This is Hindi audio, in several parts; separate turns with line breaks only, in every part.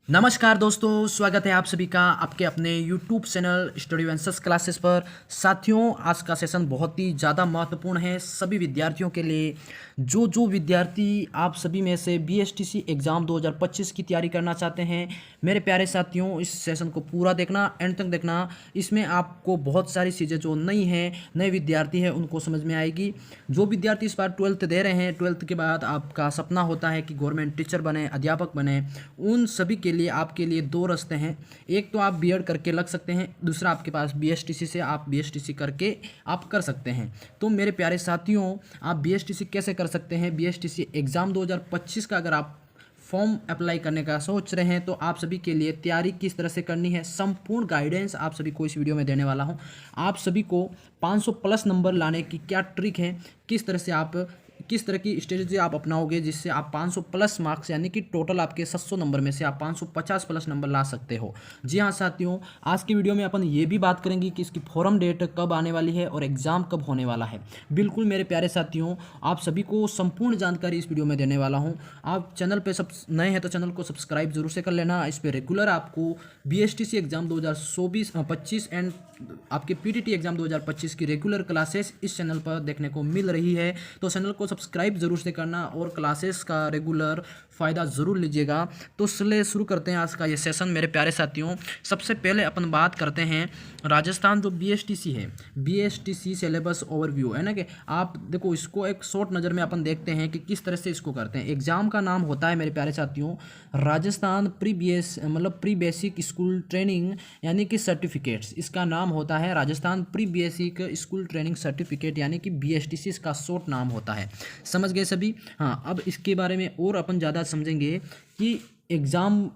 नमस्कार दोस्तों, स्वागत है आप सभी का आपके अपने YouTube चैनल स्टडी वेंसस क्लासेस पर। साथियों, आज का सेशन बहुत ही ज़्यादा महत्वपूर्ण है सभी विद्यार्थियों के लिए। जो विद्यार्थी आप सभी में से BSTC एग्ज़ाम 2025 की तैयारी करना चाहते हैं, मेरे प्यारे साथियों, इस सेशन को पूरा देखना, एंड तक देखना। इसमें आपको बहुत सारी चीज़ें जो नई हैं, नए विद्यार्थी हैं, उनको समझ में आएगी। जो विद्यार्थी इस बार 12th दे रहे हैं, 12th के बाद आपका सपना होता है कि गवर्नमेंट टीचर बने, अध्यापक बने, उन सभी के लिए आपके लिए दो रास्ते हैं। एक तो आप बीएड करके लग सकते हैं, दूसरा आपके पास BSTC से आप BSTC करके आप कर सकते हैं। तो मेरे प्यारे साथियों, आप BSTC कैसे कर सकते हैं? BSTC एग्ज़ाम 2025 का अगर आप फॉर्म अप्लाई करने का सोच रहे हैं तो आप सभी के लिए तैयारी किस तरह से करनी है, संपूर्ण गाइडेंस आप सभी को इस वीडियो में देने वाला हूं। आप सभी को 500 प्लस नंबर लाने की क्या ट्रिक है, किस तरह की स्ट्रेटजी आप अपनाओगे जिससे आप 500 प्लस मार्क्स यानी कि टोटल आपके 700 नंबर में से आप 550 प्लस नंबर ला सकते हो। जी हाँ साथियों, आज की वीडियो में अपन ये भी बात करेंगे कि इसकी फॉरम डेट कब आने वाली है और एग्ज़ाम कब होने वाला है। बिल्कुल मेरे प्यारे साथियों, आप सभी को संपूर्ण जानकारी इस वीडियो में देने वाला हूँ। आप चैनल पर सब नए हैं तो चैनल को सब्सक्राइब जरूर से कर लेना। इस पर रेगुलर आपको BSTC एग्ज़ाम 2025 एंड आपके PTT एग्ज़ाम 2025 की रेगुलर क्लासेस इस चैनल पर देखने को मिल रही है। तो चैनल को सब्सक्राइब जरूर से करना और क्लासेस का रेगुलर फ़ायदा ज़रूर लीजिएगा। तो चलिए शुरू करते हैं आज का ये सेशन मेरे प्यारे साथियों। सबसे पहले अपन बात करते हैं राजस्थान जो BSTC है, BSTC सिलेबस ओवरव्यू है ना, कि आप देखो इसको एक शॉर्ट नज़र में अपन देखते हैं कि किस तरह से इसको करते हैं। एग्ज़ाम का नाम होता है मेरे प्यारे साथियों Rajasthan pre basic school training यानी कि सर्टिफिकेट्स। इसका नाम होता है Rajasthan pre basic school training certificate यानी कि BSTC इसका शॉर्ट नाम होता है। समझ गए सभी? हाँ, अब इसके बारे में और अपन ज़्यादा समझेंगे कि एग्ज़ाम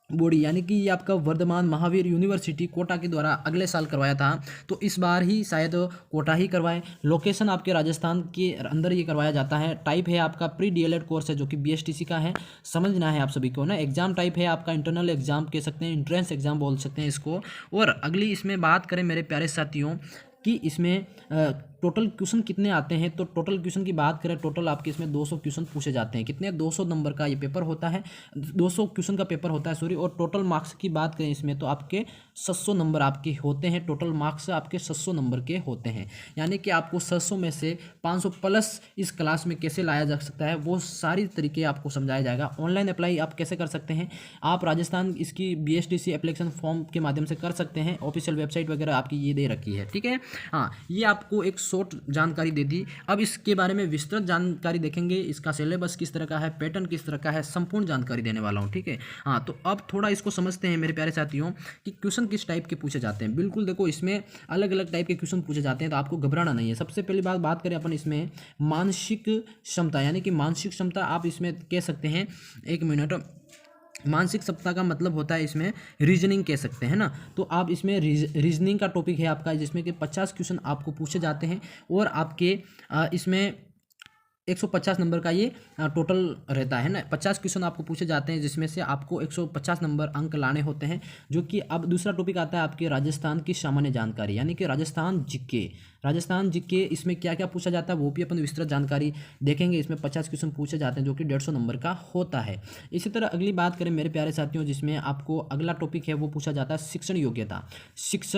बॉडी यानी कि ये आपका वर्धमान महावीर यूनिवर्सिटी कोटा के द्वारा अगले साल करवाया था, तो इस बार ही शायद कोटा ही करवाए। लोकेशन आपके राजस्थान के अंदर ये करवाया जाता है। टाइप है आपका प्री DLED कोर्स है जो कि BSTC का है, समझना है आप सभी को ना। एग्जाम टाइप है आपका इंटरनल एग्जाम कह सकते हैं, इंट्रेंस एग्जाम बोल सकते हैं इसको। और अगली इसमें बात करें मेरे प्यारे साथियों कि इसमें टोटल क्वेश्चन कितने आते हैं, तो टोटल क्वेश्चन की बात करें, टोटल आपके इसमें 200 क्वेश्चन पूछे जाते हैं। कितने? 200 नंबर का ये पेपर होता है, 200 क्वेश्चन का पेपर होता है सॉरी। और टोटल मार्क्स की बात करें इसमें तो आपके 700 नंबर आपके होते हैं। टोटल मार्क्स आपके 700 नंबर के होते हैं, यानी कि आपको 700 में से 500 प्लस इस क्लास में कैसे लाया जा सकता है वो सारी तरीके आपको समझाया जाएगा। ऑनलाइन अप्लाई आप कैसे कर सकते हैं, आप राजस्थान इसकी BSTC एप्लीकेशन फॉर्म के माध्यम से कर सकते हैं। ऑफिशियल वेबसाइट वगैरह आपकी ये दे रखी है, ठीक है। हाँ, ये आपको एक शॉर्ट जानकारी दे दी। अब इसके बारे में विस्तृत जानकारी देखेंगे, इसका सिलेबस किस तरह का है, पैटर्न किस तरह का है, संपूर्ण जानकारी देने वाला हूँ, ठीक है। हाँ, तो अब थोड़ा इसको समझते हैं मेरे प्यारे साथियों कि क्वेश्चन किस टाइप के पूछे जाते हैं। बिल्कुल देखो, इसमें अलग अलग टाइप के क्वेश्चन पूछे जाते हैं, तो आपको घबराना नहीं है। सबसे पहली बात करें अपन इसमें मानसिक क्षमता, यानी कि मानसिक क्षमता आप इसमें कह सकते हैं, एक मिनट, मानसिक सप्ताह का मतलब होता है इसमें रीजनिंग कह सकते हैं ना। तो आप इसमें रीजनिंग का टॉपिक है आपका, जिसमें कि 50 क्वेश्चन आपको पूछे जाते हैं और आपके इसमें 150 नंबर का ये टोटल रहता है ना। 50 क्वेश्चन आपको पूछे जाते हैं जिसमें से आपको 150 नंबर अंक लाने होते हैं। जो कि अब दूसरा टॉपिक आता है आपके राजस्थान की सामान्य जानकारी, यानी कि राजस्थान जीके। इसमें क्या क्या पूछा जाता है वो भी अपन विस्तृत जानकारी देखेंगे। इसमें 50 क्वेश्चन पूछे जाते हैं जो कि 150 नंबर का होता है। इसी तरह अगली बात करें मेरे प्यारे साथियों, जिसमें आपको अगला टॉपिक है वो पूछा जाता है शिक्षण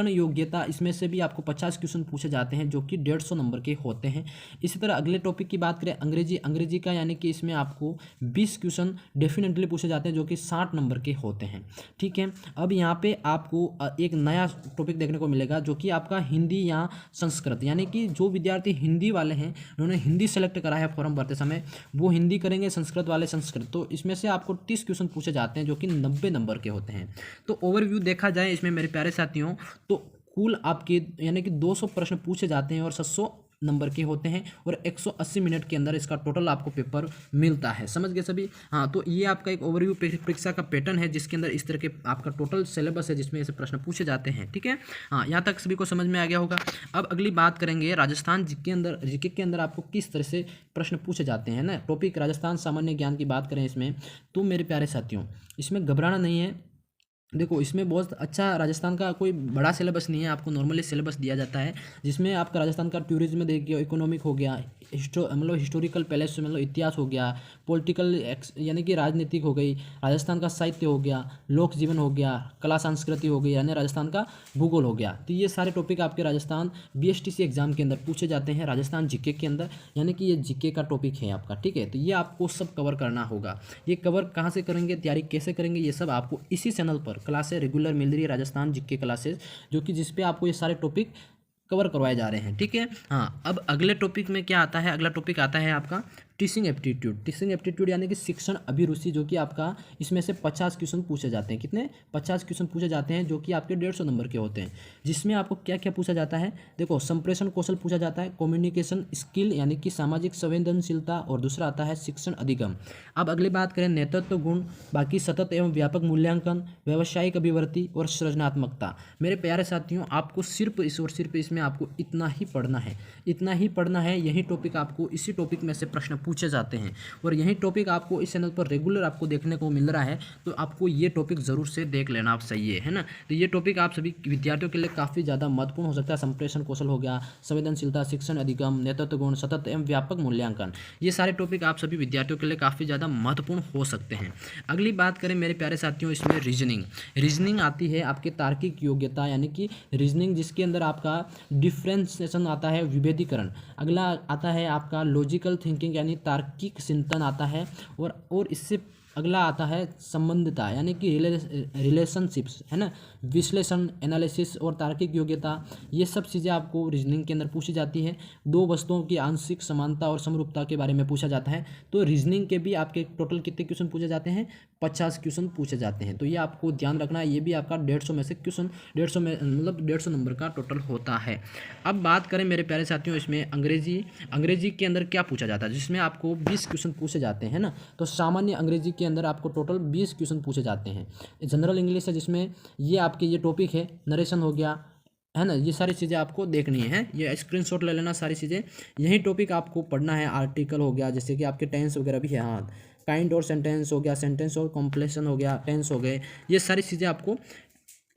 योग्यता। इसमें से भी आपको 50 क्वेश्चन पूछे जाते हैं जो कि 150 नंबर के होते हैं। इसी तरह अगले टॉपिक की बात करें अंग्रेजी का, यानी कि इसमें आपको 20 क्वेश्चन डेफिनेटली पूछे जाते हैं जो कि 60 नंबर के होते हैं, ठीक है। अब यहाँ पे आपको एक नया टॉपिक देखने को मिलेगा जो कि आपका हिंदी या संस्कृत, यानी कि जो विद्यार्थी हिंदी वाले हैं उन्होंने हिंदी सेलेक्ट करा है फॉर्म भरते समय, वो हिंदी करेंगे, संस्कृत वाले संस्कृत। तो इसमें से आपको 30 क्वेश्चन पूछे जाते हैं जो कि 90 नंबर के होते हैं। तो ओवरव्यू देखा जाए इसमें मेरे प्यारे साथियों, तो कुल आपके यानी कि 200 प्रश्न पूछे जाते हैं और 700 नंबर के होते हैं और 180 मिनट के अंदर इसका टोटल आपको पेपर मिलता है। समझ गए सभी? हाँ, तो ये आपका एक ओवरव्यू परीक्षा का पैटर्न है जिसके अंदर इस तरह के आपका टोटल सिलेबस है जिसमें ऐसे प्रश्न पूछे जाते हैं, ठीक है। हाँ, यहाँ तक सभी को समझ में आ गया होगा। अब अगली बात करेंगे राजस्थान जीके के अंदर आपको किस तरह से प्रश्न पूछे जाते हैं ना। टॉपिक राजस्थान सामान्य ज्ञान की बात करें इसमें, तो मेरे प्यारे साथियों इसमें घबराना नहीं है। देखो इसमें बहुत अच्छा राजस्थान का कोई बड़ा सिलेबस नहीं है, आपको नॉर्मली सिलेबस दिया जाता है जिसमें आपका राजस्थान का टूरिज्म देखिए, इकोनॉमिक हो गया, मतलब हिस्टोरिकल पैलेस मतलब इतिहास हो गया, पॉलिटिकल यानी कि राजनीतिक हो गई, राजस्थान का साहित्य हो गया, लोक जीवन हो गया, कला संस्कृति हो गई, यानी राजस्थान का भूगोल हो गया। तो ये सारे टॉपिक आपके राजस्थान BSTC एग्जाम के अंदर पूछे जाते हैं, राजस्थान जीके के अंदर, यानी कि ये जीके का टॉपिक है आपका, ठीक है। तो ये आपको सब कवर करना होगा। ये कवर कहाँ से करेंगे, तैयारी कैसे करेंगे, ये सब आपको इसी चैनल पर क्लासेस रेगुलर मिल रही है, राजस्थान जीके क्लासेस, जो कि जिस पे आपको ये सारे टॉपिक कवर करवाए जा रहे हैं, ठीक है। हाँ, अब अगले टॉपिक में क्या आता है, अगला टॉपिक आता है आपका टीचिंग एप्टीट्यूड। टीचिंग एप्टीट्यूड यानी कि शिक्षण अभिरुचि, जो कि आपका इसमें से 50 क्वेश्चन पूछे जाते हैं। कितने? 50 क्वेश्चन पूछे जाते हैं, जो कि आपके 150 नंबर के होते हैं। जिसमें आपको क्या क्या पूछा जाता है, देखो संप्रेषण कौशल पूछा जाता है, कम्युनिकेशन स्किल यानी कि सामाजिक संवेदनशीलता, और दूसरा आता है शिक्षण अधिगम। अब अगली बात करें नेतृत्व गुण, बाकी सतत एवं व्यापक मूल्यांकन, व्यावसायिक अभिवृद्धि और सृजनात्मकता। मेरे प्यारे साथियों, आपको सिर्फ इस और सिर्फ इसमें आपको इतना ही पढ़ना है, इतना ही पढ़ना है। यही टॉपिक आपको इसी टॉपिक में से प्रश्न पूछे जाते हैं, और यही टॉपिक आपको इस चैनल पर रेगुलर आपको देखने को मिल रहा है। तो आपको ये टॉपिक ज़रूर से देख लेना आप, सही है ना। तो ये टॉपिक आप सभी विद्यार्थियों के लिए काफ़ी ज़्यादा महत्वपूर्ण हो सकता है। संप्रेषण कौशल हो गया, संवेदनशीलता, शिक्षण अधिगम, नेतृत्व गुण, सतत एवं व्यापक मूल्यांकन, ये सारे टॉपिक आप सभी विद्यार्थियों के लिए काफ़ी ज़्यादा महत्वपूर्ण हो सकते हैं। अगली बात करें मेरे प्यारे साथियों, इसमें रीजनिंग आती है आपके तार्किक योग्यता, यानी कि रीजनिंग जिसके अंदर आपका डिफ्रेंसिएशन आता है, विभेदीकरण। अगला आता है आपका लॉजिकल थिंकिंग यानी तार्किक चिंतन आता है, और इससे अगला आता है संबंधिता यानी कि रिलेशनशिप्स, है ना, विश्लेषण, एनालिसिस और तार्किक योग्यता। ये सब चीज़ें आपको रीजनिंग के अंदर पूछी जाती है। दो वस्तुओं की आंशिक समानता और समरूपता के बारे में पूछा जाता है। तो रीजनिंग के भी आपके टोटल कितने क्वेश्चन पूछे जाते हैं, 50 क्वेश्चन पूछे जाते हैं। तो ये आपको ध्यान रखना है, ये भी आपका 150 में से क्वेश्चन 150 में मतलब 150 नंबर का टोटल होता है। अब बात करें मेरे प्यारे साथियों, इसमें अंग्रेजी के अंदर क्या पूछा जाता है, जिसमें आपको 20 क्वेश्चन पूछे जाते हैं ना। तो सामान्य अंग्रेजी के अंदर आपको टोटल 20 क्वेश्चन पूछे जाते हैं। जनरल इंग्लिश है जिसमें ये आपके ये टॉपिक है, नरेशन हो गया, है ना, ये सारी चीज़ें आपको देखनी है, ये स्क्रीनशॉट ले लेना सारी चीज़ें। यही टॉपिक आपको पढ़ना है। आर्टिकल हो गया, जैसे कि आपके टेंस वगैरह भी है, हाँ, काइंड और सेंटेंस हो गया, सेंटेंस और कॉम्प्लेक्शन हो गया, टेंस हो गए, ये सारी चीज़ें आपको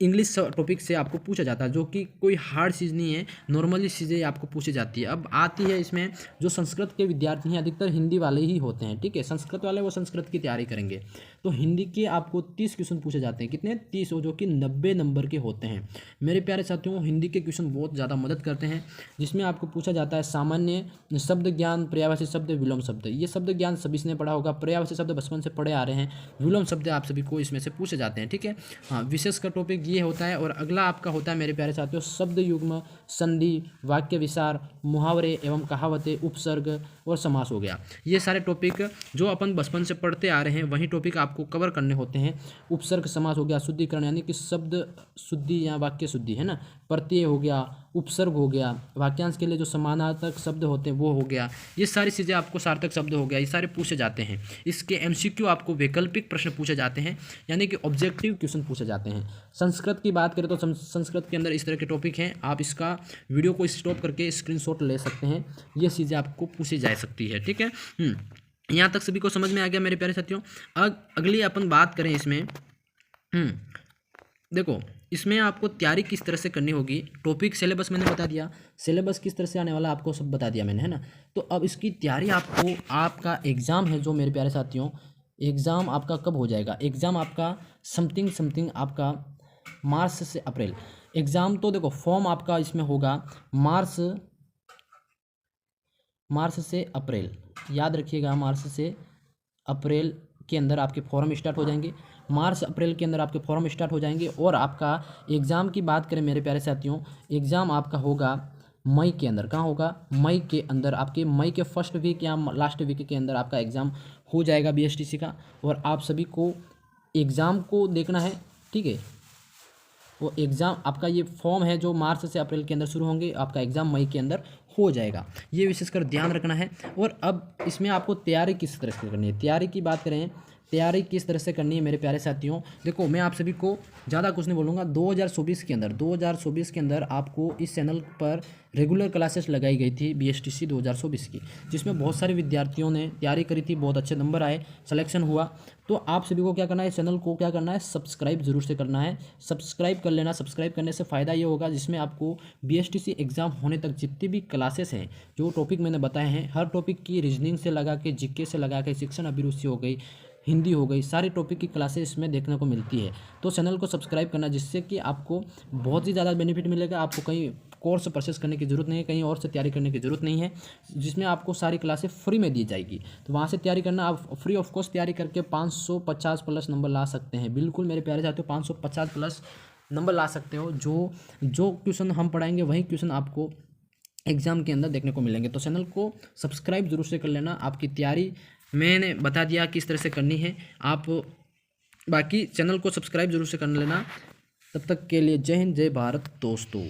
इंग्लिश टॉपिक से आपको पूछा जाता है, जो कि कोई हार्ड चीज़ नहीं है, नॉर्मली चीज़ें आपको पूछी जाती है। अब आती है इसमें जो संस्कृत के विद्यार्थी हैं, अधिकतर हिंदी वाले ही होते हैं, ठीक है। संस्कृत वाले वो संस्कृत की तैयारी करेंगे, तो हिंदी के आपको 30 क्वेश्चन पूछे जाते हैं। कितने? 30, जो कि 90 नंबर के होते हैं। मेरे प्यारे साथियों, हिंदी के क्वेश्चन बहुत ज़्यादा मदद करते हैं, जिसमें आपको पूछा जाता है सामान्य शब्द ज्ञान, पर्यायवाची शब्द, विलोम शब्द। ये शब्द ज्ञान सभी ने पढ़ा होगा, पर्यायवाची शब्द बचपन से पढ़े आ रहे हैं, विलोम शब्द आप सभी को इसमें से पूछे जाते हैं, ठीक है। हाँ, विशेष का टॉपिक ये होता है। और अगला आपका होता है मेरे प्यारे साथियों शब्द युग्म, संधि, वाक्य विचार, मुहावरे एवं कहावतें, उपसर्ग और समास हो गया। ये सारे टॉपिक जो अपन बचपन से पढ़ते आ रहे हैं, वही टॉपिक आपको कवर करने होते हैं। उपसर्ग, समास हो गया, शुद्धिकरण यानी कि शब्द शुद्धि या वाक्य शुद्धि, है ना, प्रत्यय हो गया, उपसर्ग हो गया, वाक्यांश के लिए जो समानार्थक शब्द होते हैं वो हो गया। ये सारी चीज़ें आपको सार्थक शब्द हो गया, ये सारे पूछे जाते हैं। इसके MCQ आपको वैकल्पिक प्रश्न पूछे जाते हैं, यानी कि ऑब्जेक्टिव क्वेश्चन पूछे जाते हैं। संस्कृत की बात करें तो संस्कृत के अंदर इस तरह के टॉपिक हैं, आप इसका वीडियो को स्टॉप करके स्क्रीनशॉट ले सकते हैं, ये चीज़ें आपको पूछी जा सकती है, ठीक है। यहाँ तक सभी को समझ में आ गया मेरे प्यारे साथियों। अगली अपन बात करें इसमें, देखो इसमें आपको तैयारी किस तरह से करनी होगी। टॉपिक सिलेबस मैंने बता दिया, सिलेबस किस तरह से आने वाला आपको सब बता दिया मैंने, है ना। तो अब इसकी तैयारी आपको, आपका एग्ज़ाम है जो मेरे प्यारे साथियों, एग्ज़ाम आपका कब हो जाएगा, एग्ज़ाम आपका समथिंग आपका मार्च से अप्रैल। एग्ज़ाम तो देखो फॉर्म आपका इसमें होगा मार्च से अप्रैल, याद रखिएगा, मार्च से अप्रैल के अंदर आपके फॉर्म स्टार्ट हो जाएंगे। मार्च अप्रैल के अंदर आपके फॉर्म स्टार्ट हो जाएंगे। और आपका एग्ज़ाम की बात करें मेरे प्यारे साथियों, एग्ज़ाम आपका होगा मई के अंदर। कहाँ होगा? मई के अंदर, आपके मई के फर्स्ट वीक या लास्ट वीक के अंदर आपका एग्ज़ाम हो जाएगा BSTC का। और आप सभी को एग्ज़ाम को देखना है, ठीक है। वो एग्ज़ाम आपका ये फॉर्म है जो मार्च से अप्रैल के अंदर शुरू होंगे, आपका एग्ज़ाम मई के अंदर हो जाएगा, ये विशेषकर ध्यान रखना है। और अब इसमें आपको तैयारी किस तरह से करनी है, तैयारी की बात करें तैयारी किस तरह से करनी है मेरे प्यारे साथियों। देखो मैं आप सभी को ज़्यादा कुछ नहीं बोलूँगा। 2024 के अंदर आपको इस चैनल पर रेगुलर क्लासेस लगाई गई थी BSTC 2024 की, जिसमें बहुत सारे विद्यार्थियों ने तैयारी करी थी, बहुत अच्छे नंबर आए, सिलेक्शन हुआ। तो आप सभी को क्या करना है, इस चैनल को क्या करना है, सब्सक्राइब जरूर से करना है। सब्सक्राइब कर लेना। सब्सक्राइब करने से फ़ायदा ये होगा जिसमें आपको BSTC एग्ज़ाम होने तक जितनी भी क्लासेस हैं, जो टॉपिक मैंने बताए हैं, हर टॉपिक की रीजनिंग से लगा के, जीके से लगा के, शिक्षण अभिरुचि हो गई, हिंदी हो गई, सारे टॉपिक की क्लासेस इसमें देखने को मिलती है। तो चैनल को सब्सक्राइब करना, जिससे कि आपको बहुत ही ज़्यादा बेनिफिट मिलेगा। आपको कहीं कोर्स परचेस करने की ज़रूरत नहीं है, कहीं और से तैयारी करने की ज़रूरत नहीं है, जिसमें आपको सारी क्लासें फ्री में दी जाएगी। तो वहाँ से तैयारी करना, आप फ्री ऑफ कॉस्ट तैयारी करके 550 प्लस नंबर ला सकते हैं। बिल्कुल मेरे प्यारे साथियों, 550 प्लस नंबर ला सकते हो। जो क्वेश्चन हम पढ़ाएंगे वही क्वेश्चन आपको एग्ज़ाम के अंदर देखने को मिलेंगे। तो चैनल को सब्सक्राइब जरूर से कर लेना। आपकी तैयारी मैंने बता दिया किस तरह से करनी है। आप बाकी चैनल को सब्सक्राइब जरूर से कर लेना। तब तक के लिए जय हिंद, जय भारत दोस्तों।